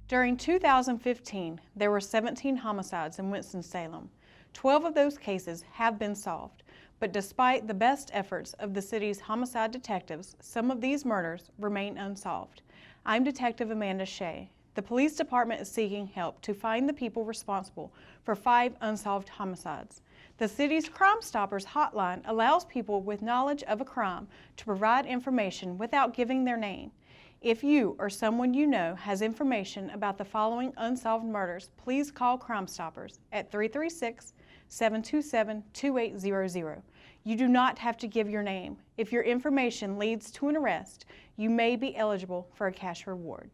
During 2015, there were 17 homicides in Winston-Salem. 12 of those cases have been solved, but despite the best efforts of the city's homicide detectives, some of these murders remain unsolved. I'm Detective Amanda Shea. The police department is seeking help to find the people responsible for 5 unsolved homicides. The city's Crime Stoppers hotline allows people with knowledge of a crime to provide information without giving their name. If you or someone you know has information about the following unsolved murders, please call Crime Stoppers at 336-727-2800. You do not have to give your name. If your information leads to an arrest, you may be eligible for a cash reward.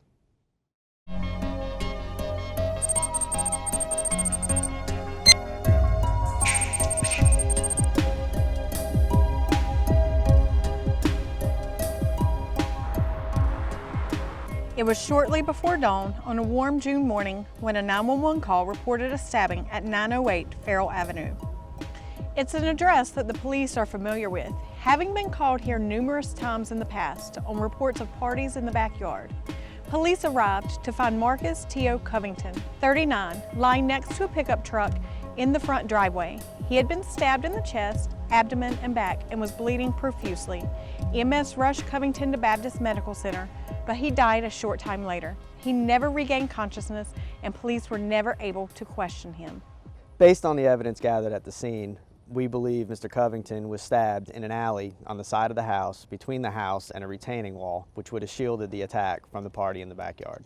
It was shortly before dawn on a warm June morning when a 911 call reported a stabbing at 908 Farrell Avenue. It's an address that the police are familiar with, having been called here numerous times in the past on reports of parties in the backyard. Police arrived to find Marcus T.O. Covington, 39, lying next to a pickup truck in the front driveway. He had been stabbed in the chest, abdomen, and back and was bleeding profusely. EMS rushed Covington to Baptist Medical Center, but he died a short time later. He never regained consciousness, and police were never able to question him. Based on the evidence gathered at the scene, we believe Mr. Covington was stabbed in an alley on the side of the house, between the house and a retaining wall, which would have shielded the attack from the party in the backyard.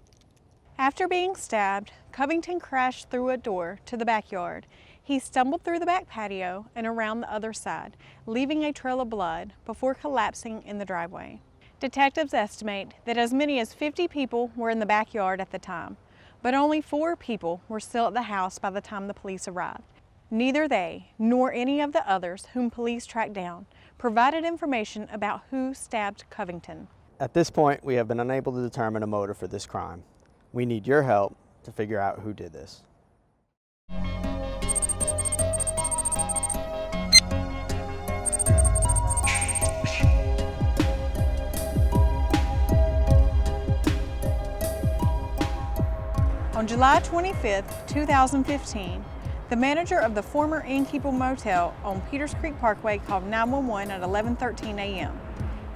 After being stabbed, Covington crashed through a door to the backyard. He stumbled through the back patio and around the other side, leaving a trail of blood before collapsing in the driveway. Detectives estimate that as many as 50 people were in the backyard at the time, but only 4 people were still at the house by the time the police arrived. Neither they, nor any of the others whom police tracked down, provided information about who stabbed Covington. At this point, we have been unable to determine a motive for this crime. We need your help to figure out who did this. On July 25, 2015, the manager of the former Innkeeper Motel on Peters Creek Parkway called 911 at 11:13 a.m.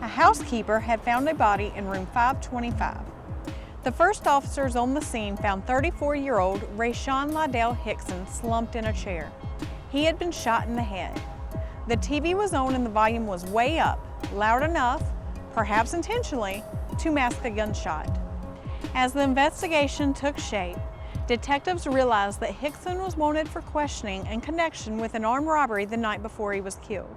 A housekeeper had found a body in room 525. The first officers on the scene found 34-year-old Rayshawn Hickson slumped in a chair. He had been shot in the head. The TV was on and the volume was way up, loud enough, perhaps intentionally, to mask a gunshot. As the investigation took shape, detectives realized that Hickson was wanted for questioning in connection with an armed robbery the night before he was killed.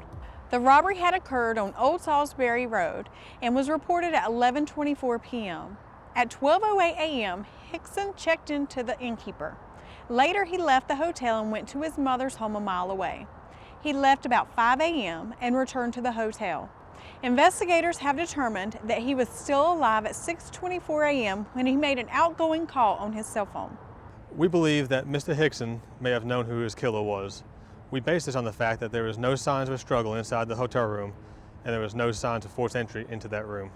The robbery had occurred on Old Salisbury Road and was reported at 11:24 p.m. At 12:08 a.m., Hickson checked into the Innkeeper. Later, he left the hotel and went to his mother's home a mile away. He left about 5 a.m. and returned to the hotel. Investigators have determined that he was still alive at 6:24 a.m. when he made an outgoing call on his cell phone. We believe that Mr. Hickson may have known who his killer was. We base this on the fact that there was no signs of a struggle inside the hotel room, and there was no signs of forced entry into that room.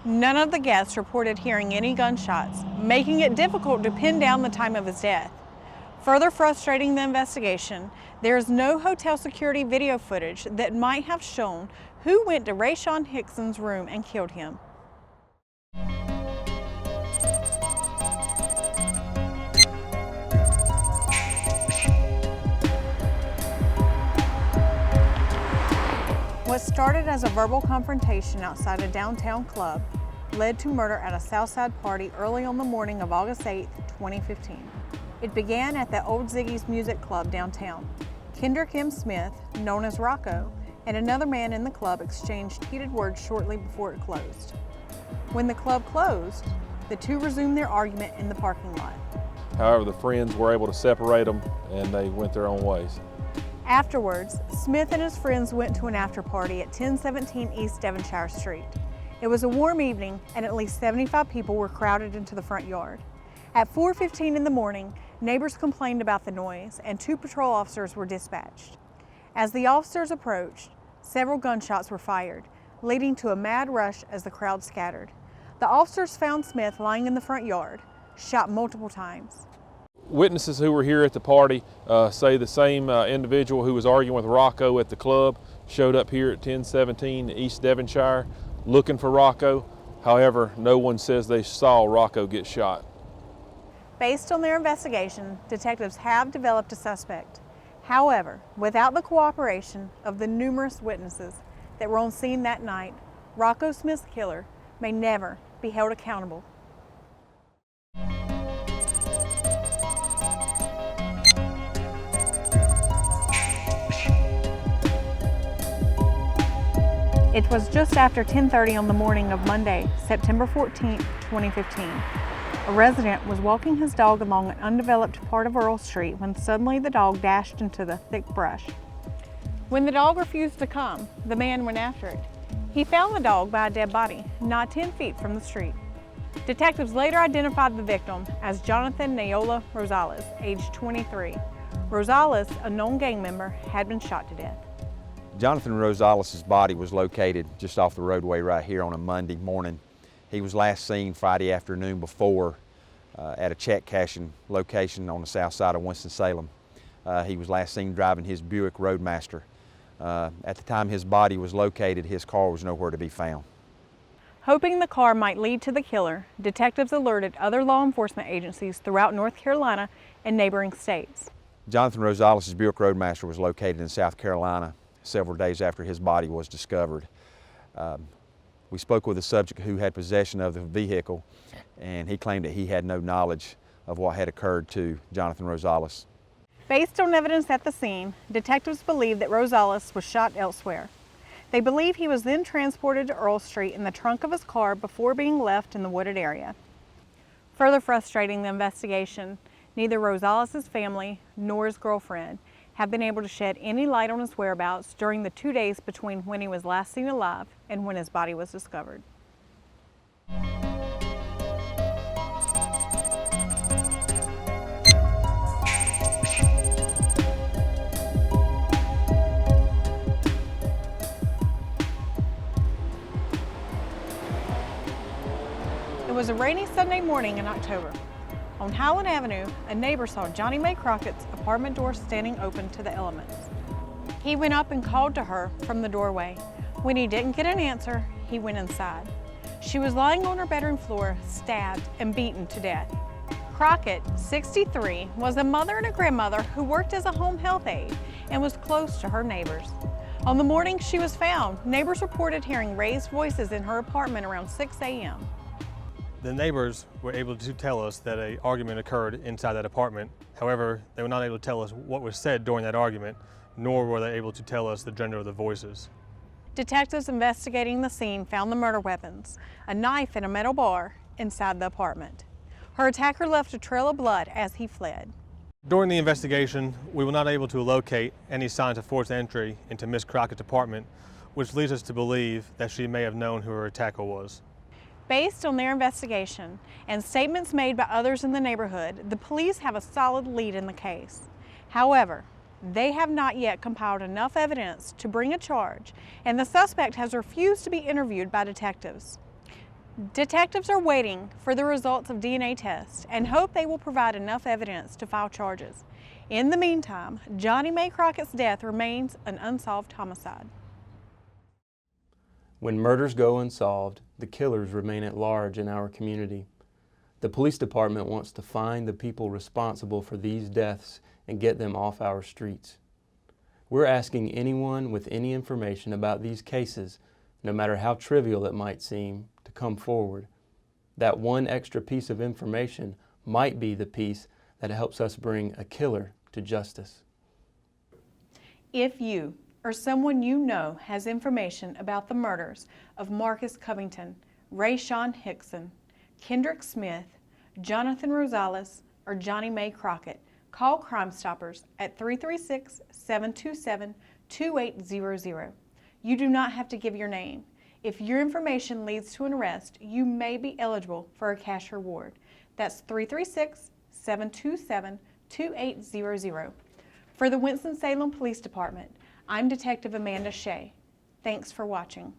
None of the guests reported hearing any gunshots, making it difficult to pin down the time of his death. Further frustrating the investigation, there is no hotel security video footage that might have shown who went to Rayshawn Hickson's room and killed him. What started as a verbal confrontation outside a downtown club led to murder at a Southside party early on the morning of August 8, 2015. It began at the Old Ziggy's Music Club downtown. Kendrick M. Smith, known as Rocco, and another man in the club exchanged heated words shortly before it closed. When the club closed, the two resumed their argument in the parking lot. However, the friends were able to separate them and they went their own ways. Afterwards, Smith and his friends went to an after party at 1017 East Devonshire Street. It was a warm evening and at least 75 people were crowded into the front yard. At 4:15 in the morning, neighbors complained about the noise and 2 patrol officers were dispatched. As the officers approached, several gunshots were fired, leading to a mad rush as the crowd scattered. The officers found Smith lying in the front yard, shot multiple times. Witnesses who were here at the party say the same individual who was arguing with Rocco at the club showed up here at 1017 East Devonshire looking for Rocco. However, no one says they saw Rocco get shot. Based on their investigation, detectives have developed a suspect. However, without the cooperation of the numerous witnesses that were on scene that night, Rocco Smith's killer may never be held accountable. It was just after 10:30 on the morning of Monday, September 14, 2015. A resident was walking his dog along an undeveloped part of Earl Street when suddenly the dog dashed into the thick brush. When the dog refused to come, the man went after it. He found the dog by a dead body, not 10 feet from the street. Detectives later identified the victim as Jonathan Naola Rosales, age 23. Rosales, a known gang member, had been shot to death. Jonathan Rosales' body was located just off the roadway right here on a Monday morning. He was last seen Friday afternoon before at a check cashing location on the south side of Winston-Salem. He was last seen driving his Buick Roadmaster. At the time his body was located, his car was nowhere to be found. Hoping the car might lead to the killer, detectives alerted other law enforcement agencies throughout North Carolina and neighboring states. Jonathan Rosales' Buick Roadmaster was located in South Carolina several days after his body was discovered. We spoke with the subject who had possession of the vehicle, and he claimed that he had no knowledge of what had occurred to Jonathan Rosales. Based on evidence at the scene, detectives believe that Rosales was shot elsewhere. They believe he was then transported to Earl Street in the trunk of his car before being left in the wooded area. Further frustrating the investigation, neither Rosales' family nor his girlfriend have been able to shed any light on his whereabouts during the 2 days between when he was last seen alive and when his body was discovered. It was a rainy Sunday morning in October. On Highland Avenue, a neighbor saw Johnnie Mae Crockett's apartment door standing open to the elements. He went up and called to her from the doorway. When he didn't get an answer, he went inside. She was lying on her bedroom floor, stabbed and beaten to death. Crockett, 63, was a mother and a grandmother who worked as a home health aide and was close to her neighbors. On the morning she was found, neighbors reported hearing raised voices in her apartment around 6 a.m. The neighbors were able to tell us that an argument occurred inside that apartment. However, they were not able to tell us what was said during that argument, nor were they able to tell us the gender of the voices. Detectives investigating the scene found the murder weapons, a knife and a metal bar, inside the apartment. Her attacker left a trail of blood as he fled. During the investigation, we were not able to locate any signs of forced entry into Miss Crockett's apartment, which leads us to believe that she may have known who her attacker was. Based on their investigation and statements made by others in the neighborhood, the police have a solid lead in the case. However, they have not yet compiled enough evidence to bring a charge, and the suspect has refused to be interviewed by detectives. Detectives are waiting for the results of DNA tests and hope they will provide enough evidence to file charges. In the meantime, Johnnie Mae Crockett's death remains an unsolved homicide. When murders go unsolved, the killers remain at large in our community. The police department wants to find the people responsible for these deaths and get them off our streets. We're asking anyone with any information about these cases, no matter how trivial it might seem, to come forward. That one extra piece of information might be the piece that helps us bring a killer to justice. If you or someone you know has information about the murders of Marcus Covington, Rayshawn Hickson, Kendrick Smith, Jonathan Rosales, or Johnnie Mae Crockett, call Crime Stoppers at 336-727-2800. You do not have to give your name. If your information leads to an arrest, you may be eligible for a cash reward. That's 336-727-2800. For the Winston-Salem Police Department, I'm Detective Amanda Shea. Thanks for watching.